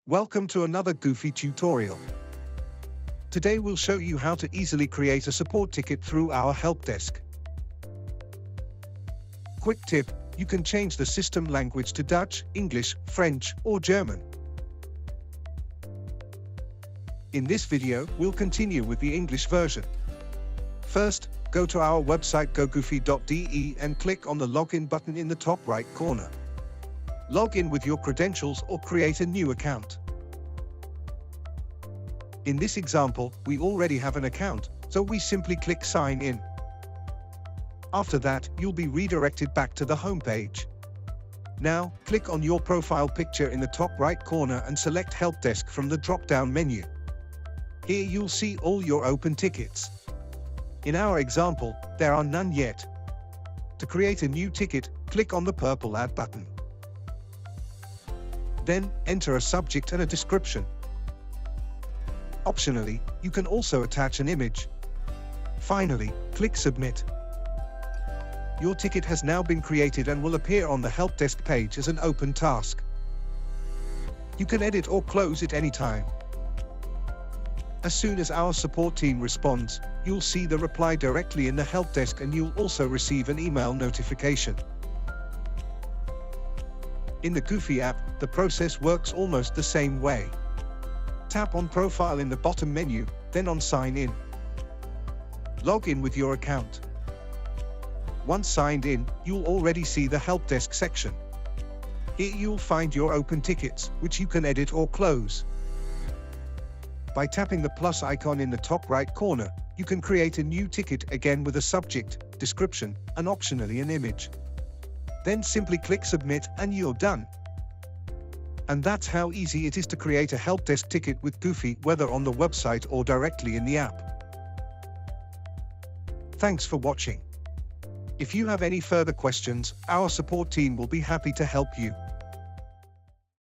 Welcome to another Goofy tutorial. Today we'll show you how to easily create a support ticket through our help desk. Quick tip, you can change the system language to Dutch, English, French, or German. In this video, we'll continue with the English version. First, go to our website gogoofy.de and click on the login button in the top right corner. Log in with your credentials or create a new account. In this example, we already have an account, so we simply click Sign In. After that, you'll be redirected back to the home page. Now, click on your profile picture in the top right corner and select Helpdesk from the drop-down menu. Here you'll see all your open tickets. In our example, there are none yet. To create a new ticket, click on the purple Add button. Then, enter a subject and a description. Optionally, you can also attach an image. Finally, click Submit. Your ticket has now been created and will appear on the Helpdesk page as an open task. You can edit or close it anytime. As soon as our support team responds, you'll see the reply directly in the Helpdesk and you'll also receive an email notification. In the Goofy app, the process works almost the same way. Tap on Profile in the bottom menu, then on Sign In. Log in with your account. Once signed in, you'll already see the Helpdesk section. Here you'll find your open tickets, which you can edit or close. By tapping the plus icon in the top right corner, you can create a new ticket again with a subject, description, and optionally an image. Then simply click Submit and you're done. And that's how easy it is to create a Helpdesk ticket with Goofy, whether on the website or directly in the app. Thanks for watching. If you have any further questions, our support team will be happy to help you.